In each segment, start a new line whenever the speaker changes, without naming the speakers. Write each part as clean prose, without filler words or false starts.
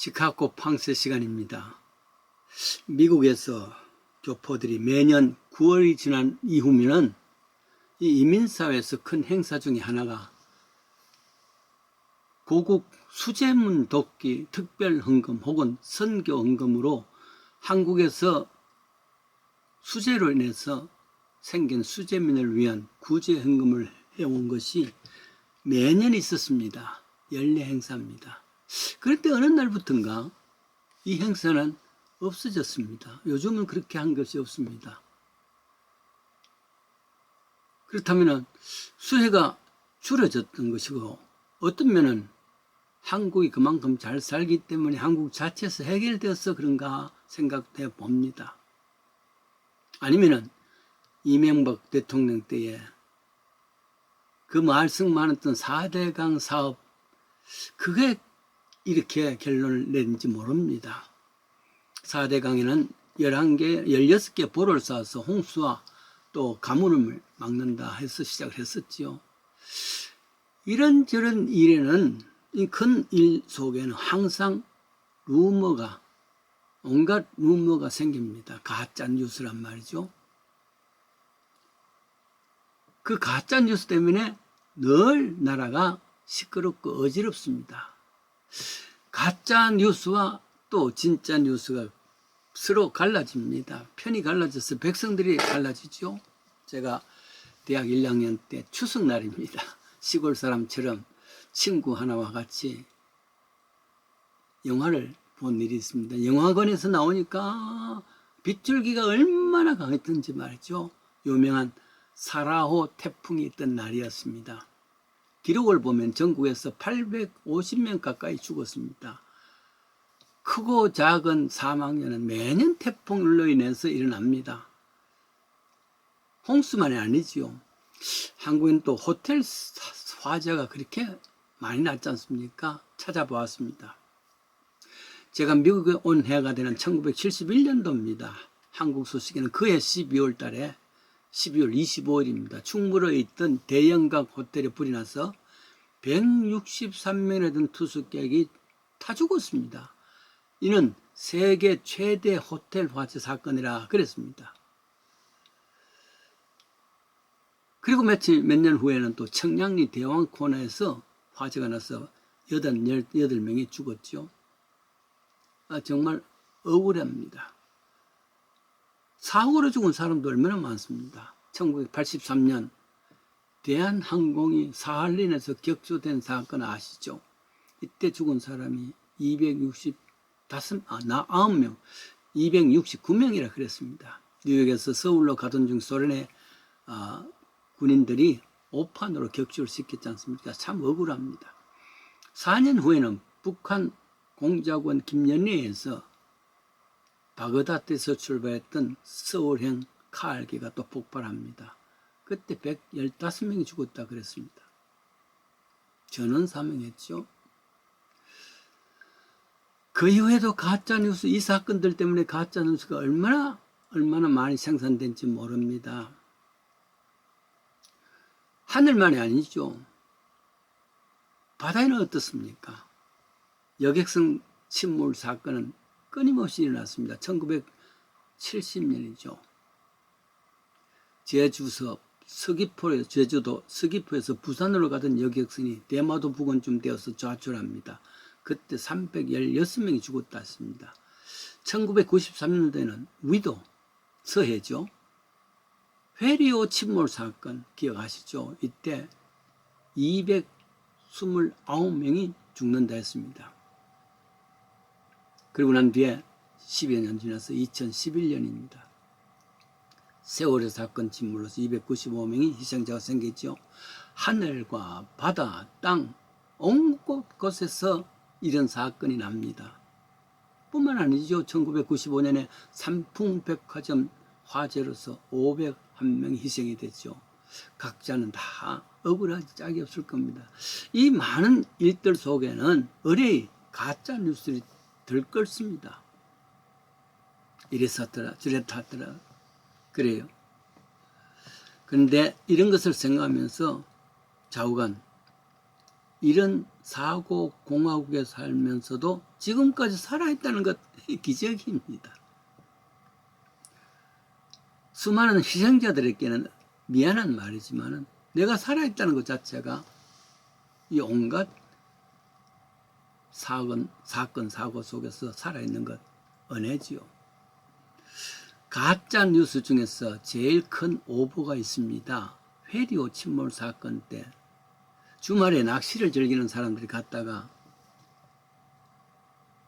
시카고 판세 시간입니다. 미국에서 교포들이 매년 9월이 지난 이후면은 이 이민사회에서 큰 행사 중에 하나가 고국 수재문 돕기 특별 헌금 혹은 선교 헌금으로 한국에서 수재로 인해서 생긴 수재민을 위한 구제 헌금을 해온 것이 매년 있었습니다. 연례 행사입니다. 그런데 어느 날부터인가 이 행사는 없어졌습니다. 요즘은 그렇게 한 것이 없습니다. 그렇다면 수혜가 줄어졌던 것이고, 어떤 면은 한국이 그만큼 잘 살기 때문에 한국 자체에서 해결되어서 그런가 생각해 봅니다. 아니면은 이명박 대통령 때에 그 말씀 많았던 4대강 사업, 그게 이렇게 결론을 낸지 모릅니다. 4대강에는 11개, 16개 보를 쌓아서 홍수와 또 가뭄을 막는다 해서 시작을 했었지요. 이런저런 일에는, 이 큰 일 속에는 항상 루머가, 온갖 루머가 생깁니다. 가짜 뉴스란 말이죠. 그 가짜 뉴스 때문에 늘 나라가 시끄럽고 어지럽습니다. 가짜 뉴스와 또 진짜 뉴스가 서로 갈라집니다. 편이 갈라져서 백성들이 갈라지죠. 제가 대학 1학년 때 추석날입니다. 시골 사람처럼 친구 하나와 같이 영화를 본 일이 있습니다. 영화관에서 나오니까 빗줄기가 얼마나 강했던지 말이죠. 유명한 사라호 태풍이 있던 날이었습니다. 기록을 보면 전국에서 850명 가까이 죽었습니다. 크고 작은 사망자는 매년 태풍으로 인해서 일어납니다. 홍수만이 아니지요. 한국엔 또 호텔 화재가 그렇게 많이 났지 않습니까? 찾아보았습니다. 제가 미국에 온 해가 되는 1971년도입니다. 한국 소식에는 그해 12월 달에 12월 25일입니다. 충무로에 있던 대형각 호텔에 불이 나서 163명에 든 투숙객이 타 죽었습니다. 이는 세계 최대 호텔 화재 사건이라 그랬습니다. 그리고 몇 년 후에는 또 청량리 대왕 코너에서 화재가 나서 8명이 죽었죠. 정말 억울합니다. 사고로 죽은 사람도 얼마나 많습니다. 1983년 대한항공이 사할린에서 격추된 사건 아시죠? 이때 죽은 사람이 269명이라 그랬습니다. 뉴욕에서 서울로 가던 중 소련의 군인들이 오판으로 격추를 시켰지 않습니까? 참 억울합니다. 4년 후에는 북한 공작원 김연례에서 바그다드에서 출발했던 서울행 카알기가 또 폭발합니다. 그때 115명이 죽었다 그랬습니다. 전원 사망했죠. 그 이후에도 가짜뉴스, 이 사건들 때문에 가짜뉴스가 얼마나 많이 생산된지 모릅니다. 하늘만이 아니죠. 바다에는 어떻습니까? 여객선 침몰 사건은 끊임없이 일어났습니다. 1970년이죠. 제주도 서귀포에서 부산으로 가던 여객선이 대마도 부근쯤 되어서 좌출합니다. 그때 316명이 죽었다 했습니다. 1993년도에는 위도, 서해죠. 회리오 침몰 사건 기억하시죠? 이때 229명이 죽는다 했습니다. 그리고 난 뒤에 10여 년 지나서 2011년입니다. 세월호 사건 침몰로서 295명이 희생자가 생겼죠. 하늘과 바다, 땅, 온 곳곳에서 이런 사건이 납니다. 뿐만 아니죠. 1995년에 삼풍백화점 화재로서 501명이 희생이 됐죠. 각자는 다 억울한 짝이 없을 겁니다. 이 많은 일들 속에는 의뢰의 가짜 뉴스들이 들끓습니다. 이래서 하더라, 저래서 하더라. 그래요. 그런데 이런 것을 생각하면서 좌우간 이런 사고 공화국에 살면서도 지금까지 살아있다는 것 기적입니다. 수많은 희생자들에게는 미안한 말이지만 내가 살아있다는 것 자체가 이 온갖 사건, 사고 속에서 살아있는 것 은혜지요. 가짜 뉴스 중에서 제일 큰 오보가 있습니다. 회리오 침몰 사건 때 주말에 낚시를 즐기는 사람들이 갔다가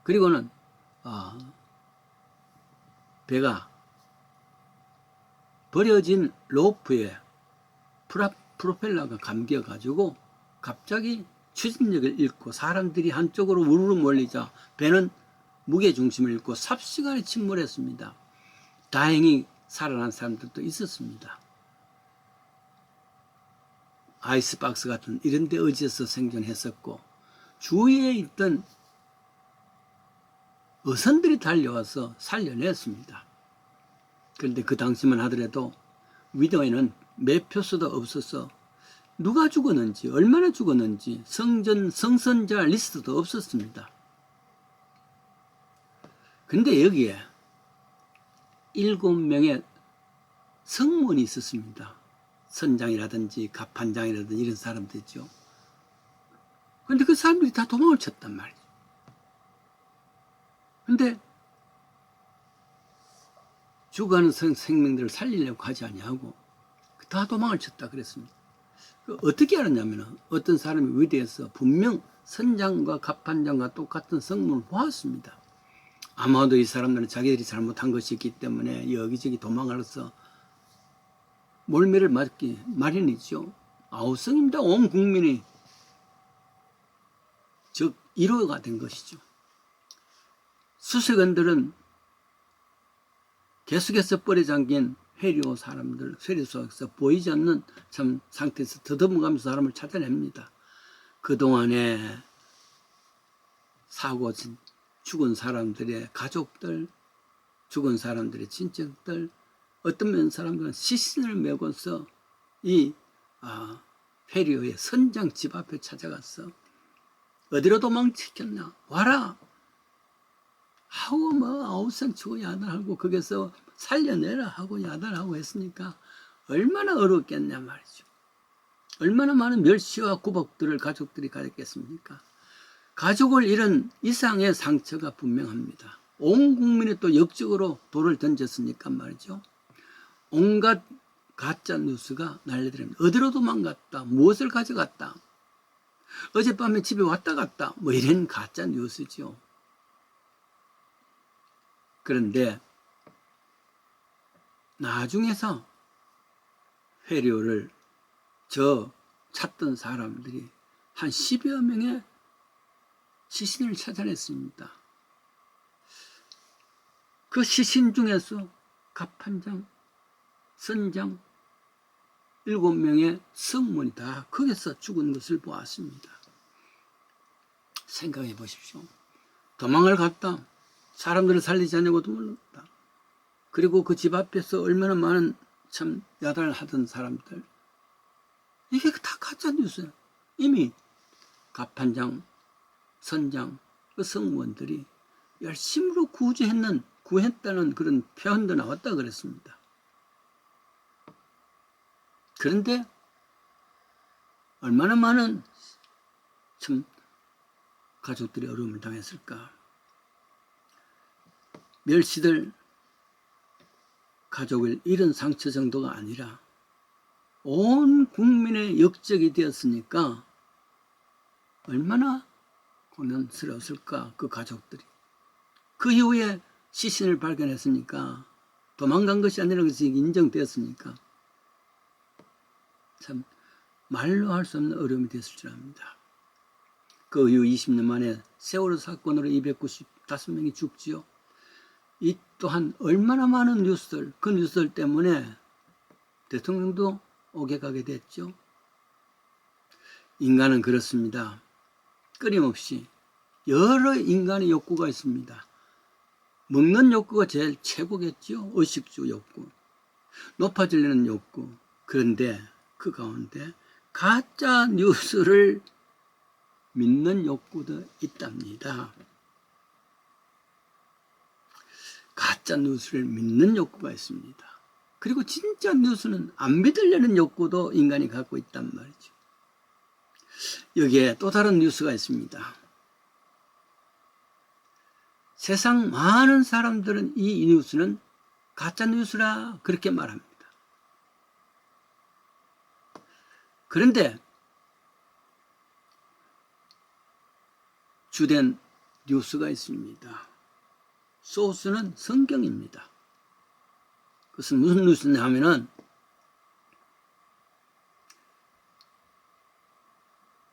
그리고는 배가 버려진 로프에 프로펠러가 감겨가지고 갑자기 추진력을 잃고 사람들이 한쪽으로 우르르 몰리자 배는 무게중심을 잃고 삽시간에 침몰했습니다. 다행히 살아난 사람들도 있었습니다. 아이스박스 같은 이런 데 의지해서 생존했었고 주위에 있던 어선들이 달려와서 살려냈습니다. 그런데 그 당시만 하더라도 위도에는 매표소도 없어서 누가 죽었는지 얼마나 죽었는지 성선자 리스트도 없었습니다. 근데 여기에 7명의 성문이 있었습니다. 선장이라든지 갑판장이라든지 이런 사람들이죠. 근데 그 사람들이 다 도망을 쳤단 말이죠. 근데 죽어가는 생명들을 살리려고 하지 아니하고 다 도망을 쳤다 그랬습니다. 어떻게 알았냐면 어떤 사람이 위대해서 분명 선장과 갑판장과 똑같은 성문을 보았습니다. 아마도 이 사람들은 자기들이 잘못한 것이 있기 때문에 여기저기 도망가서 몰매를 맞기 마련이죠. 아우성입니다. 온 국민이 즉 1호가 된 것이죠. 수색원들은 계속해서 뻘에 잠긴 회리오 사람들, 회리 속에서 보이지 않는 참 상태에서 더듬어가면서 사람을 찾아냅니다. 그동안에 사고 죽은 사람들의 가족들, 죽은 사람들의 친척들, 어떤 사람들은 시신을 메고서 이 회리오의 선장 집 앞에 찾아갔어. 어디로 도망치겠나? 와라! 하고 아우성 치고 야단하고 거기서 살려내라 하고 야단하고 했으니까 얼마나 어렵겠냐 말이죠. 얼마나 많은 멸시와 구박들을 가족들이 가졌겠습니까? 가족을 잃은 이상의 상처가 분명합니다. 온 국민이 또 역적으로 돌을 던졌으니까 말이죠. 온갖 가짜 뉴스가 날려들입니다. 어디로 도망갔다, 무엇을 가져갔다, 어젯밤에 집에 왔다 갔다, 뭐 이런 가짜 뉴스죠. 그런데 나중에서 회리오를 찾던 사람들이 한 10여 명의 시신을 찾아냈습니다. 그 시신 중에서 갑판장, 선장 7명의 성문이 다 거기서 죽은 것을 보았습니다. 생각해 보십시오. 도망을 갔다. 사람들을 살리지 않냐고도 몰랐다. 그리고 그 집 앞에서 얼마나 많은 참 야단을 하던 사람들. 이게 다 가짜 뉴스야. 이미 갑판장, 선장, 그 성무원들이 열심으로 구했다는 그런 표현도 나왔다 그랬습니다. 그런데 얼마나 많은 참 가족들이 어려움을 당했을까. 멸시들 가족을 잃은 상처 정도가 아니라 온 국민의 역적이 되었으니까 얼마나 고난스러웠을까. 그 가족들이 그 이후에 시신을 발견했으니까 도망간 것이 아니라 것이 인정되었으니까 참 말로 할 수 없는 어려움이 됐을 줄 압니다. 그 이후 20년 만에 세월호 사건으로 295명이 죽지요. 이 또한 얼마나 많은 뉴스들, 그 뉴스들 때문에 대통령도 오게 가게 됐죠. 인간은 그렇습니다. 끊임없이 여러 인간의 욕구가 있습니다. 먹는 욕구가 제일 최고겠죠. 의식주 욕구, 높아지려는 욕구. 그런데 그 가운데 가짜 뉴스를 믿는 욕구도 있답니다. 가짜 뉴스를 믿는 욕구가 있습니다. 그리고 진짜 뉴스는 안 믿으려는 욕구도 인간이 갖고 있단 말이죠. 여기에 또 다른 뉴스가 있습니다. 세상 많은 사람들은 이 뉴스는 가짜 뉴스라 그렇게 말합니다. 그런데 주된 뉴스가 있습니다. 소스는 성경입니다. 그것은 무슨 뉴스냐 하면은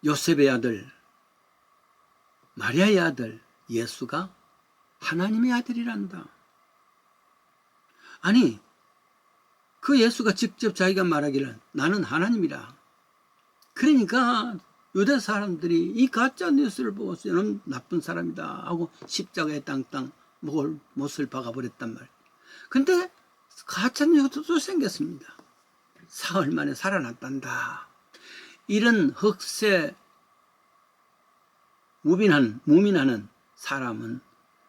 요셉의 아들, 마리아의 아들 예수가 하나님의 아들이란다. 아니, 그 예수가 직접 자기가 말하기를 나는 하나님이라. 그러니까 유대 사람들이 이 가짜 뉴스를 보고 너는 나쁜 사람이다 하고 십자가에 땅땅 못을 박아버렸단 말이에요. 근데 가짜 뉴스도 생겼습니다. 사흘 만에 살아났단다. 이런 흑세 무민하는 사람은,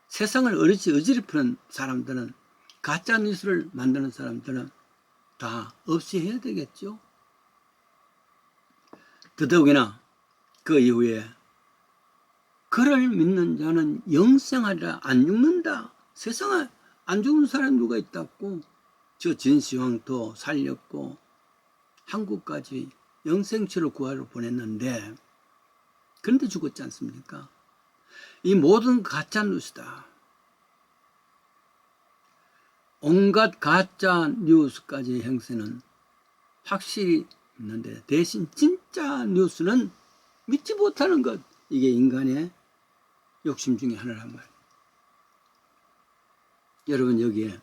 세상을 어지럽히는 사람들은, 가짜 뉴스를 만드는 사람들은 다 없애야 되겠죠. 더더욱이나 그 이후에 그를 믿는 자는 영생하리라, 안 죽는다. 세상에 안 죽는 사람이 누가 있다고. 저 진시황도 살렸고 한국까지 영생치를 구하러 보냈는데 그런데 죽었지 않습니까? 이 모든 가짜 뉴스다. 온갖 가짜 뉴스까지 행세는 확실히 있는데 대신 진짜 뉴스는 믿지 못하는 것. 이게 인간의 욕심 중에 하나란 말이에요. 여러분, 여기에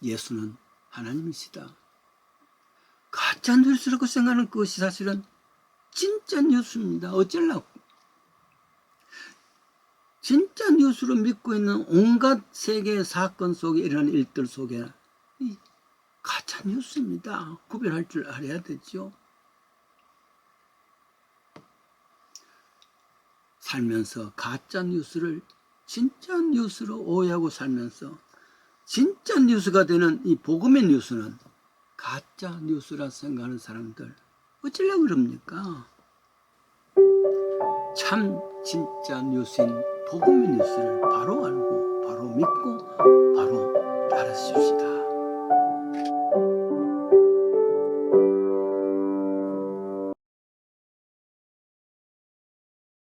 예수는 하나님이시다. 가짜 뉴스라고 생각하는 것이 사실은 진짜 뉴스입니다. 어쩌려고. 진짜 뉴스로 믿고 있는 온갖 세계의 사건 속에 일어나는 일들 속에 이 가짜 뉴스입니다. 구별할 줄 알아야 되죠. 살면서 가짜 뉴스를 진짜 뉴스로 오해하고 살면서 진짜 뉴스가 되는 이 복음의 뉴스는 가짜 뉴스라 생각하는 사람들 어쩌려고 그럽니까? 참 진짜 뉴스인 복음의 뉴스를 바로 알고 바로 믿고 바로 따르십시다.